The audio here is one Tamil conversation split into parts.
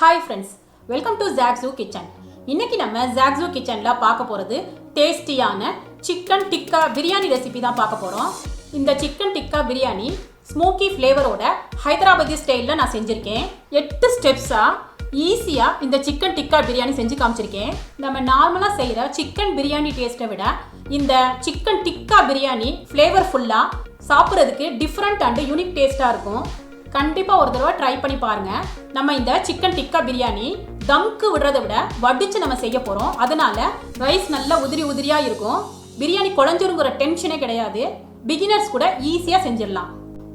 Hi friends, welcome to Zaag Zoog Kitchen. இன்னைக்கு நம்ம Zaag Zoog Kitchenல பார்க்க போறது டேஸ்டியான சிக்கன் டிக்கா பிரியாணி ரெசிபி தான் பார்க்க போறோம். இந்த சிக்கன் டிக்கா பிரியாணி ஸ்மோக்கி ஃப்ளேவரோட ஹைதராபாதி ஸ்டைல்ல நான் செஞ்சிருக்கேன். 8 ஸ்டெப்ஸா ஈஸியா இந்த சிக்கன் டிக்கா பிரியாணி செஞ்சு காமிச்சிருக்கேன். நம்ம நார்மலா செய்யற சிக்கன் பிரியாணி டேஸ்ட்டை விட இந்த சிக்கன் டிக்கா பிரியாணி ஃப்ளேவர்ஃபுல்லா சாப்பிட்றதுக்கு டிஃப்ரெண்ட் அண்ட் யூனிக் டேஸ்டா இருக்கும். கண்டிப்பாக ஒரு தடவை ட்ரை பண்ணி பாருங்கள். நம்ம இந்த சிக்கன் டிக்கா பிரியாணி தம்க்கு விடுறதை விட வடித்து நம்ம செய்ய போகிறோம். அதனால ரைஸ் நல்லா உதிரியாக இருக்கும். பிரியாணி குழஞ்சிருங்கிற டென்ஷனே கிடையாது. பிகினர்ஸ் கூட ஈஸியாக செஞ்சிடலாம்.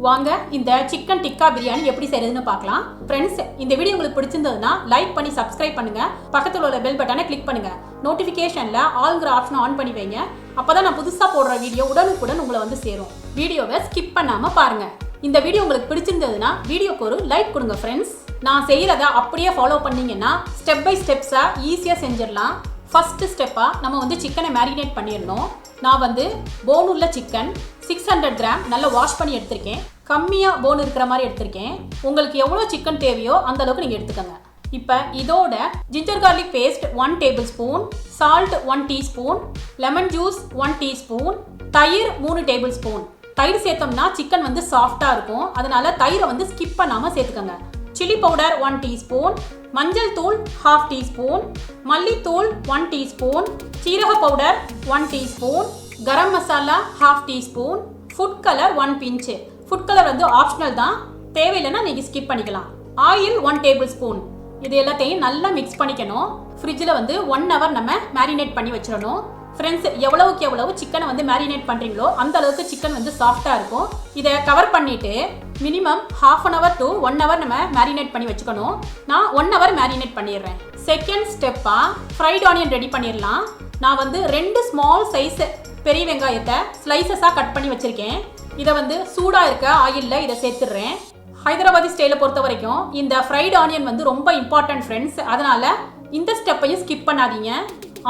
வாங்க இந்த சிக்கன் டிக்கா பிரியாணி எப்படி செய்யறதுன்னு பார்க்கலாம். ஃப்ரெண்ட்ஸ், இந்த வீடியோ உங்களுக்கு பிடிச்சிருந்ததுன்னா லைக் பண்ணி சப்ஸ்கிரைப் பண்ணுங்க. பக்கத்தில் உள்ள பெல் பட்டனை கிளிக் பண்ணுங்க. நோட்டிஃபிகேஷன்ல ஆல்ங்கிற ஆப்ஷனை ஆன் பண்ணி வைங்க. அப்பதான் நான் புதுசாக போடுற வீடியோ உடனுக்குடன் உங்களை வந்து சேரும். வீடியோவை ஸ்கிப் பண்ணாம பாருங்க. இந்த வீடியோ உங்களுக்கு பிடிச்சிருந்ததுன்னா வீடியோக்கு ஒரு லைக் கொடுங்க ஃப்ரெண்ட்ஸ். நான் செய்யறத அப்படியே ஃபாலோ பண்ணீங்கன்னா ஸ்டெப் பை ஸ்டெப்ஸா ஈஸியா செஞ்சிடலாம். ஃபர்ஸ்ட் ஸ்டெப்பா நம்ம வந்து சிக்கனை மேரினேட் பண்ணிடணும். நான் வந்து போன் உள்ள சிக்கன் 600 கிராம் நல்லா வாஷ் பண்ணி எடுத்திருக்கேன். கம்மியா போன் இருக்கிற மாதிரி எடுத்திருக்கேன். உங்களுக்கு எவ்வளோ சிக்கன் தேவையோ அந்த அளவுக்கு நீங்க எடுத்துக்கோங்க. இப்போ இதோட ginger garlic paste 1 tablespoon, salt 1 teaspoon, lemon juice 1 teaspoon, தயிர் 3 டேபிள் ஸ்பூன். தயிர் சேர்த்தோம்னா சிக்கன் வந்து சாஃப்டா இருக்கும். அதனால தயிரை வந்து ஸ்கிப் பண்ணாம சேர்த்துக்கோங்க. சில்லி பவுடர் 1 டீஸ்பூன், மஞ்சள் தூள் 1/2 டீஸ்பூன், மல்லித்தூள் 1 டீஸ்பூன், சீரக powder 1 teaspoon, garam masala 1/2 teaspoon, food colour 1 pinch. Food colour வந்து ஆப்ஷனல் தான், தேவையில்லைன்னா நீங்க ஸ்கிப் பண்ணிக்கலாம். Oil 1 tablespoon. இது எல்லாத்தையும் நல்லா மிக்ஸ் பண்ணிக்கணும். ஃப்ரிட்ஜில் வந்து 1 hour நம்ம மேரினேட் பண்ணி வச்சிடணும். ஃப்ரெண்ட்ஸ், எவ்வளவுக்கு எவ்வளவு சிக்கனை வந்து மேரினேட் பண்ணுறீங்களோ அந்த அளவுக்கு சிக்கன் வந்து சாஃப்டாக இருக்கும். இதை கவர் பண்ணிவிட்டு மினிமம் 1/2 hour to 1 hour நம்ம மேரினேட் பண்ணி வச்சுக்கணும். நான் 1 hour மேரினேட் பண்ணிடுறேன். செகண்ட் ஸ்டெப்பாக ஃப்ரைட் ஆனியன் ரெடி பண்ணிடலாம். நான் வந்து 2 ஸ்மால் சைஸ் பெரிய வெங்காயத்தை ஸ்லைசஸாக கட் பண்ணி வச்சுருக்கேன். இதை வந்து சூடாக இருக்க ஆயிலில் இதை சேர்த்துடுறேன். ஹைதராபாதி ஸ்டைலை பொறுத்த வரைக்கும் இந்த ஃப்ரைட் ஆனியன் வந்து ரொம்ப இம்பார்ட்டன்ட் ஃப்ரெண்ட்ஸ். அதனால இந்த ஸ்டெப்பையும் ஸ்கிப் பண்ணாதீங்க.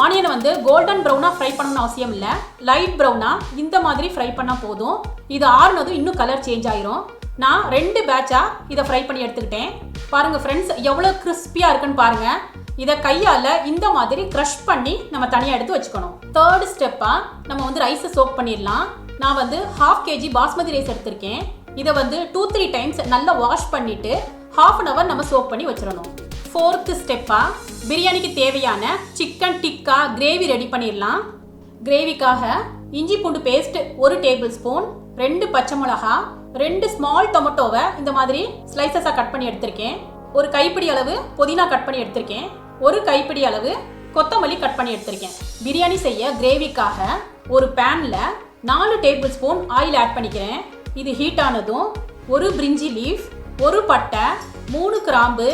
ஆனியனை வந்து கோல்டன் ப்ரௌனாக ஃப்ரை பண்ணணும்னு அவசியம் இல்லை. லைட் ப்ரௌனாக இந்த மாதிரி ஃப்ரை பண்ணால் போதும். இது ஆறுனதும் இன்னும் கலர் சேஞ்ச் ஆயிரும். நான் 2 பேட்சாக இதை ஃப்ரை பண்ணி எடுத்துக்கிட்டேன். பாருங்கள் ஃப்ரெண்ட்ஸ், எவ்வளோ கிறிஸ்பியாக இருக்குன்னு பாருங்கள். இதை கையால் இந்த மாதிரி க்ரஷ் பண்ணி நம்ம தனியாக எடுத்து வச்சுக்கணும். தேர்ட் ஸ்டெப்பாக நம்ம வந்து ரைஸை சோக் பண்ணிடலாம். நான் வந்து 1/2 kg பாஸ்மதி ரைஸ் எடுத்திருக்கேன். இதை வந்து 2-3 டைம்ஸ் நல்லா வாஷ் பண்ணிவிட்டு 1/2 hour நம்ம சோக் பண்ணி வச்சிடணும். ஃபோர்த்து ஸ்டெப்பாக பிரியாணிக்கு தேவையான சிக்கன் டிக்கா கிரேவி ரெடி பண்ணிடலாம். கிரேவிக்காக இஞ்சி பூண்டு பேஸ்ட் 1 டேபிள் ஸ்பூன், 2 பச்சை மிளகா, 2 ஸ்மால் டொமேட்டோவை இந்த மாதிரி ஸ்லைசஸாக கட் பண்ணி எடுத்திருக்கேன். ஒரு கைப்பிடி அளவு புதினா கட் பண்ணி எடுத்திருக்கேன். ஒரு கைப்பிடி அளவு கொத்தமல்லி கட் பண்ணி எடுத்திருக்கேன். பிரியாணி செய்ய கிரேவிக்காக ஒரு பேனில் 4 டேபிள் ஸ்பூன் ஆயில் ஆட் பண்ணிக்கிறேன். இது ஹீட் ஆனதும் ஒரு பிரிஞ்சி லீஃப், ஒரு பட்டை, 3 கிராம்பு,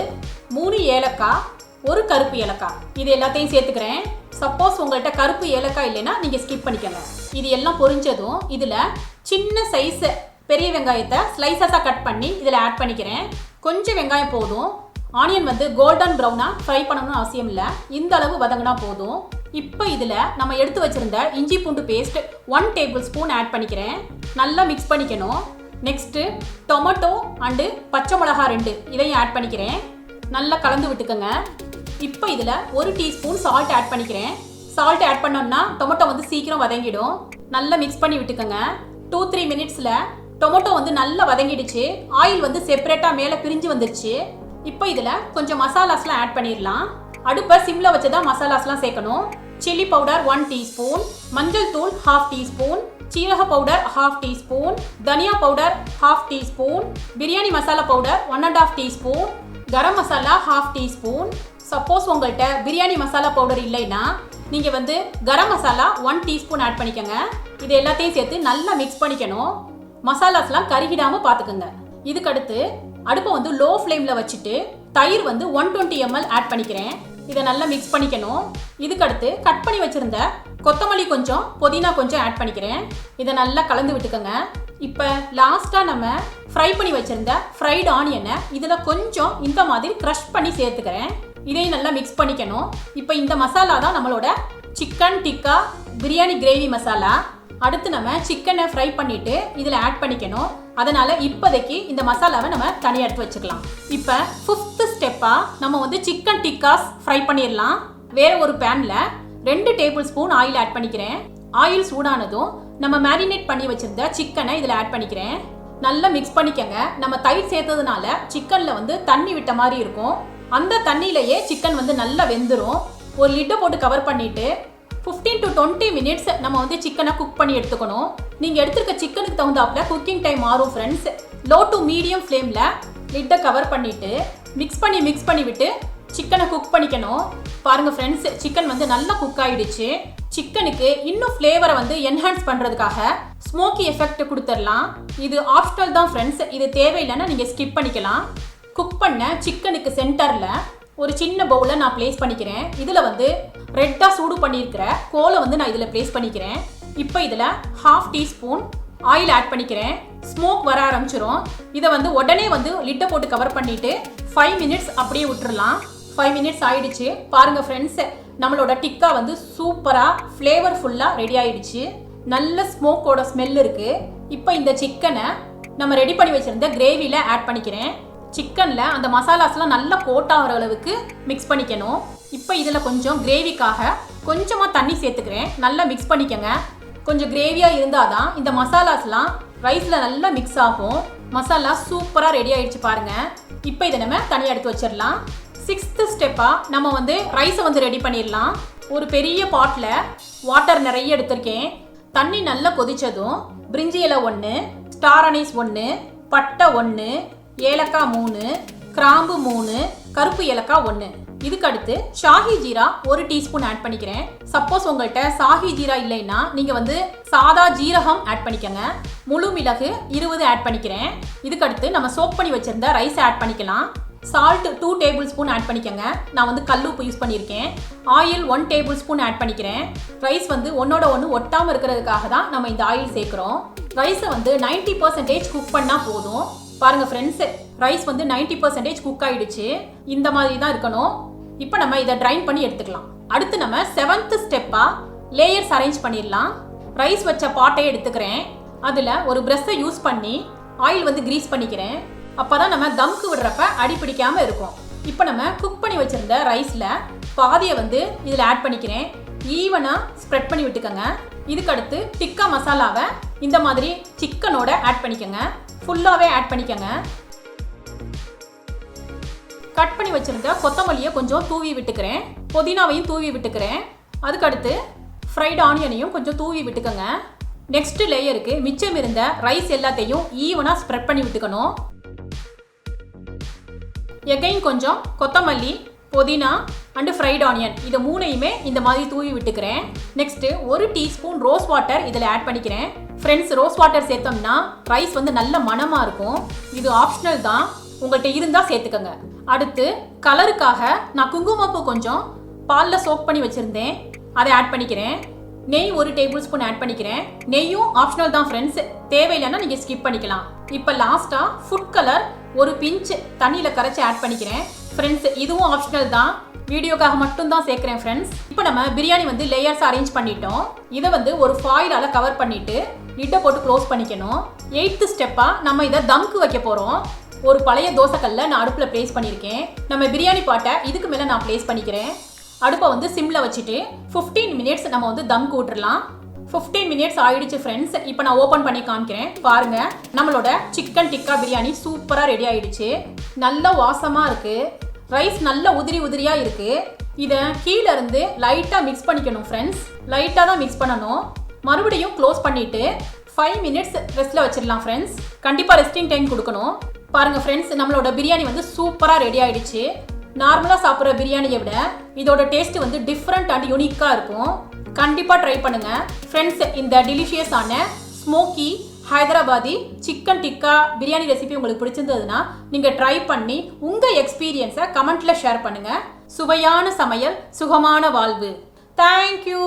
3 ஏலக்காய், ஒரு கருப்பு ஏலக்காய், இது எல்லாத்தையும் சேர்த்துக்கிறேன். சப்போஸ் உங்கள்கிட்ட கருப்பு ஏலக்காய் இல்லைன்னா நீங்கள் ஸ்கிப் பண்ணிக்கோங்க. இது எல்லாம் பொரிஞ்சதும் இதில் சின்ன சைஸ் பெரிய வெங்காயத்தை ஸ்லைசஸாக கட் பண்ணி இதில் ஆட் பண்ணிக்கிறேன். கொஞ்சம் வெங்காயம் போதும். ஆனியன் வந்து கோல்டன் ப்ரௌனாக ஃப்ரை பண்ணணும்னு அவசியம் இல்லை. இந்த அளவு வதங்கினா போதும். இப்போ இதில் நம்ம எடுத்து வச்சுருந்த இஞ்சி பூண்டு பேஸ்ட் 1 டேபிள் ஸ்பூன் ஆட் பண்ணிக்கிறேன். நல்லா மிக்ஸ் பண்ணிக்கணும். நெக்ஸ்ட்டு டொமேட்டோ அண்டு பச்சை மிளகா 2 இதையும் ஆட் பண்ணிக்கிறேன். நல்லா கலந்து விட்டுக்கோங்க. இப்போ இதில் 1 டீஸ்பூன் சால்ட் ஆட் பண்ணிக்கிறேன். சால்ட் ஆட் பண்ணோம்னா டொமேட்டோ வந்து சீக்கிரம் வதங்கிடும். நல்லா மிக்ஸ் பண்ணி விட்டுக்கோங்க. 2-3 மினிட்ஸில் டொமேட்டோ வந்து நல்லா வதங்கிடுச்சு. ஆயில் வந்து செப்பரேட்டாக மேலே பிரிஞ்சு வந்துருச்சு. இப்போ இதில் கொஞ்சம் மசாலாஸ்லாம் ஆட் பண்ணிடலாம். அடுப்பை சிம்மில் வச்சு தான் மசாலாஸ்லாம் சேர்க்கணும். சில்லி பவுடர் 1 டீஸ்பூன், மஞ்சள் தூள் 1/2 டீஸ்பூன், சீரக பவுடர் 1/2 டீஸ்பூன், தனியா powder 1/2 teaspoon, biryani masala powder 1.5 teaspoon, garam masala 1/2 teaspoon. Suppose உங்கள்கிட்ட பிரியாணி மசாலா பவுடர் இல்லைன்னா நீங்கள் வந்து கரம் மசாலா 1 டீஸ்பூன் ஆட் பண்ணிக்கோங்க. இது எல்லாத்தையும் சேர்த்து நல்லா மிக்ஸ் பண்ணிக்கணும். மசாலாஸ்லாம் கருகிடாமல் பார்த்துக்கோங்க. இதுக்கடுத்து அடுப்பை வந்து லோ ஃப்ளேமில் வச்சுட்டு தயிர் வந்து 120 ml ஆட் பண்ணிக்கிறேன். இதை நல்லா மிக்ஸ் பண்ணிக்கணும். இதுக்கடுத்து கட் பண்ணி வச்சுருந்த கொத்தமல்லி கொஞ்சம் புதினா கொஞ்சம் ஆட் பண்ணிக்கிறேன். இதை நல்லா கலந்து விட்டுக்கோங்க. இப்போ லாஸ்ட்டாக நம்ம ஃப்ரை பண்ணி வச்சுருந்த ஃப்ரைட் ஆனியனை இதில் கொஞ்சம் இந்த மாதிரி க்ரஷ் பண்ணி சேர்த்துக்கிறேன். இதையும் நல்லா மிக்ஸ் பண்ணிக்கணும். இப்போ இந்த மசாலா தான் நம்மளோட சிக்கன் டிக்கா பிரியாணி கிரேவி மசாலா. அடுத்து நம்ம சிக்கனை ஃப்ரை பண்ணிட்டு இதில் ஆட் பண்ணிக்கணும். அதனால இப்போதைக்கு இந்த மசாலாவை நம்ம தனியாக எடுத்து வச்சுக்கலாம். இப்போ 5th ஸ்டெப்பாக நம்ம வந்து சிக்கன் டிக்காஸ் ஃப்ரை பண்ணிடலாம். வேறு ஒரு பேனில் 2 டேபிள் ஸ்பூன் ஆயில் ஆட் பண்ணிக்கிறேன். ஆயில் சூடானதும் நம்ம மேரினேட் பண்ணி வச்சிருந்த சிக்கனை இதில் ஆட் பண்ணிக்கிறேன். நல்லா மிக்ஸ் பண்ணிக்கங்க. நம்ம தயிர் சேர்த்ததுனால சிக்கனில் வந்து தண்ணி விட்ட மாதிரி இருக்கும். அந்த தண்ணியிலேயே சிக்கன் வந்து நல்லா வெந்துடும். ஒரு லிட்டை போட்டு கவர் பண்ணிவிட்டு 15 to 20 மினிட்ஸ் நம்ம வந்து சிக்கனை குக் பண்ணி எடுத்துக்கணும். நீங்கள் எடுத்துருக்க சிக்கனுக்கு தகுந்தாப்புல குக்கிங் டைம் மாறும் ஃப்ரெண்ட்ஸ். லோ டு மீடியம் ஃப்ளேமில் லிட்டை கவர் பண்ணிவிட்டு மிக்ஸ் பண்ணி விட்டு சிக்கனை குக் பண்ணிக்கணும். பாருங்கள் ஃப்ரெண்ட்ஸ், சிக்கன் வந்து நல்லா குக் ஆகிடுச்சு. சிக்கனுக்கு இன்னும் ஃப்ளேவரை வந்து என்ஹான்ஸ் பண்ணுறதுக்காக ஸ்மோக்கி எஃபெக்ட் கொடுத்துடலாம். இது ஆப்ஷனல் தான் ஃப்ரெண்ட்ஸ். இது தேவையில்லைன்னா நீங்கள் ஸ்கிப் பண்ணிக்கலாம். குக் பண்ண சிக்கனுக்கு சென்டரில் ஒரு சின்ன பவுலை நான் ப்ளேஸ் பண்ணிக்கிறேன். இதில் வந்து ரெட்டாக சூடு பண்ணியிருக்கிற கோலை வந்து நான் இதில் ப்ளேஸ் பண்ணிக்கிறேன். இப்போ இதில் 1/2 டீஸ்பூன் ஆயில் ஆட் பண்ணிக்கிறேன். ஸ்மோக் வர ஆரம்பிச்சிரும். இதை வந்து உடனே வந்து லிட்டை போட்டு கவர் பண்ணிவிட்டு 5 மினிட்ஸ் அப்படியே விட்டுறலாம். 5 மினிட்ஸ் ஆயிடுச்சு. பாருங்கள் ஃப்ரெண்ட்ஸ், நம்மளோட டிக்கா வந்து சூப்பராக ஃப்ளேவர்ஃபுல்லாக ரெடி ஆயிடுச்சு. நல்ல ஸ்மோக்கோட ஸ்மெல் இருக்குது. இப்போ இந்த சிக்கனை நம்ம ரெடி பண்ணி வச்சுருந்த கிரேவியில் ஆட் பண்ணிக்கிறேன். சிக்கனில் அந்த மசாலாஸ்லாம் நல்லா கோட் ஆகிற அளவுக்கு மிக்ஸ் பண்ணிக்கணும். இப்போ இதில் கொஞ்சம் கிரேவிக்காக கொஞ்சமாக தண்ணி சேர்த்துக்கிறேன். நல்லா மிக்ஸ் பண்ணிக்கங்க. கொஞ்சம் கிரேவியாக இருந்தால் தான் இந்த மசாலாஸ்லாம் ரைஸில் நல்லா மிக்ஸ் ஆகும். மசாலா சூப்பராக ரெடி ஆகிடுச்சு பாருங்கள். இப்போ இதை நம்ம தனியாக எடுத்து வச்சிடலாம். 6th ஸ்டெப்பாக நம்ம வந்து ரைஸை வந்து ரெடி பண்ணிடலாம். ஒரு பெரிய பாட்டில் வாட்டர் நிறைய எடுத்திருக்கேன். தண்ணி நல்லா கொதித்ததும் பிரிஞ்சி இலை 1, ஸ்டார் அனீஸ் 1, பட்டை 1, ஏலக்காய் 3, கிராம்பு 3, கருப்பு ஏலக்காய் 1. இதுக்கு அடுத்து ஷாஹி ஜீரா 1 டீஸ்பூன் ஆட் பண்ணிக்கிறேன். சப்போஸ் உங்கள்கிட்ட ஷாஹி ஜீரா இல்லைன்னா நீங்கள் வந்து சாதா ஜீரகம் ஆட் பண்ணிக்கோங்க. முழு மிளகு 20 ஆட் பண்ணிக்கிறேன். இதுக்கு அடுத்து நம்ம சோக் பண்ணி வச்சிருந்த ரைஸ் ஆட் பண்ணிக்கலாம். சால்ட் 2 டேபிள் ஸ்பூன் ஆட் பண்ணிக்கோங்க. நான் வந்து கல்லுப்பு யூஸ் பண்ணியிருக்கேன். ஆயில் 1 டேபிள் ஸ்பூன் ஆட் பண்ணிக்கிறேன். ரைஸ் வந்து ஒன்னோட ஒன்று ஒட்டாமல் இருக்கிறதுக்காக தான் நம்ம இந்த ஆயில் சேர்க்குறோம். ரைஸை வந்து 90% குக் பண்ணால் போதும். பாருங்கள் ஃப்ரெண்ட்ஸ், ரைஸ் வந்து 90% குக் ஆகிடுச்சு. இந்த மாதிரி தான் இருக்கணும். இப்போ நம்ம இதை ட்ரைன் பண்ணி எடுத்துக்கலாம். அடுத்து நம்ம 7th ஸ்டெப்பாக லேயர்ஸ் அரேஞ்ச் பண்ணிடலாம். ரைஸ் வச்ச பாட்டை எடுத்துக்கிறேன். அதில் ஒரு ப்ரெஷ்ஷை யூஸ் பண்ணி ஆயில் வந்து கிரீஸ் பண்ணிக்கிறேன். அப்போ தான் நம்ம தம்க்கு விடுறப்ப அடி பிடிக்காமல் இருக்கும். இப்போ நம்ம குக் பண்ணி வச்சுருந்த ரைஸில் பாதியை வந்து இதில் ஆட் பண்ணிக்கிறேன். ஈவனாக ஸ்ப்ரெட் பண்ணி விட்டுக்கோங்க. இதுக்கடுத்து டிக்கா மசாலாவை இந்த மாதிரி சிக்கனோட ஆட் பண்ணிக்கோங்க. ஃபுல்லாகவே ஆட் பண்ணிக்கோங்க. கட் பண்ணி வச்சுருந்த கொத்தமல்லியை கொஞ்சம் தூவி விட்டுக்கிறேன். புதினாவையும் தூவி விட்டுக்கிறேன். அதுக்கடுத்து ஃப்ரைட் ஆனியனையும் கொஞ்சம் தூவி விட்டுக்கோங்க. நெக்ஸ்ட் லேயருக்கு மிச்சம் இருந்த ரைஸ் எல்லாத்தையும் ஈவனாக ஸ்ப்ரெட் பண்ணி விட்டுக்கணும். எகைன் கொஞ்சம் கொத்தமல்லி, புதினா அண்டு ஃப்ரைட் ஆனியன் இது 3யுமே இந்த மாதிரி தூவி விட்டுக்கிறேன். நெக்ஸ்ட்டு 1 டீஸ்பூன் ரோஸ் வாட்டர் இதில் ஆட் பண்ணிக்கிறேன். ஃப்ரெண்ட்ஸ், ரோஸ் வாட்டர் சேர்த்தோம்னா ரைஸ் வந்து நல்ல மணமாக இருக்கும். இது ஆப்ஷனல் தான், உங்கள்கிட்ட இருந்தால் சேர்த்துக்கோங்க. அடுத்து கலருக்காக நான் குங்குமப்பூ கொஞ்சம் பாலில் சோக் பண்ணி வச்சுருந்தேன். அதை ஆட் பண்ணிக்கிறேன். நெய் 1 டேபிள் ஸ்பூன் ஆட் பண்ணிக்கிறேன். நெய்யும் ஆப்ஷனல் தான் ஃப்ரெண்ட்ஸ், தேவையில்லைன்னா நீங்கள் ஸ்கிப் பண்ணிக்கலாம். இப்போ லாஸ்ட்டாக ஃபுட் கலர் 1 பிஞ்ச் தண்ணியில் கரைச்சி ஆட் பண்ணிக்கிறேன். ஃப்ரெண்ட்ஸ், இதுவும் ஆப்ஷனல் தான், வீடியோக்காக மட்டும்தான் சேர்க்குறேன் ஃப்ரெண்ட்ஸ். இப்போ நம்ம பிரியாணி வந்து லேயர்ஸ் அரேஞ்ச் பண்ணிட்டோம். இதை வந்து ஒரு ஃபாயிலால் கவர் பண்ணிவிட்டு லிட்டை போட்டு க்ளோஸ் பண்ணிக்கணும். 8th ஸ்டெப்பாக நம்ம இதை தம்க்கு வைக்க போகிறோம். ஒரு பழைய தோசைக்கல்லை நான் அடுப்பில் ப்ளேஸ் பண்ணியிருக்கேன். நம்ம பிரியாணி பாட்டை இதுக்கு மேலே நான் ப்ளேஸ் பண்ணிக்கிறேன். அடுப்பை வந்து சிம்மில் வச்சுட்டு 15 மினிட்ஸ் நம்ம வந்து தம்க்கு விட்டுறலாம். 15 மினிட்ஸ் ஆயிடுச்சு ஃப்ரெண்ட்ஸ். இப்போ நான் ஓப்பன் பண்ணி காமிக்கிறேன். பாருங்கள், நம்மளோட சிக்கன் டிக்கா பிரியாணி சூப்பராக ரெடி ஆயிடுச்சு. நல்ல வாசமாக இருக்குது. ரைஸ் நல்ல உதிரியாக இருக்குது. இதை கீழே இருந்து லைட்டாக மிக்ஸ் பண்ணிக்கணும் ஃப்ரெண்ட்ஸ். லைட்டாக தான் மிக்ஸ் பண்ணணும். மறுபடியும் க்ளோஸ் பண்ணிவிட்டு 5 மினிட்ஸ் ரெஸ்ட்டில் வச்சிடலாம் ஃப்ரெண்ட்ஸ். கண்டிப்பாக ரெஸ்டிங் டைம் கொடுக்கணும். பாருங்கள் ஃப்ரெண்ட்ஸ், நம்மளோட பிரியாணி வந்து சூப்பராக ரெடி ஆயிடுச்சு. நார்மலாக சாப்பிட்ற பிரியாணியை விட இதோட டேஸ்ட் வந்து டிஃப்ரெண்ட் அண்ட் யூனிக்காக இருக்கும். கண்டிப்பாக ட்ரை பண்ணுங்கள் ஃப்ரெண்ட்ஸ். இந்த டெலிஷியஸான smoky Hyderabadi chicken tikka biryani recipe உங்களுக்கு பிடிச்சிருந்ததுன்னா நீங்கள் ட்ரை பண்ணி உங்கள் எக்ஸ்பீரியன்ஸை கமெண்ட்டில் ஷேர் பண்ணுங்கள். சுவையான சமையல், சுகமான வாழ்வு. தேங்க்யூ.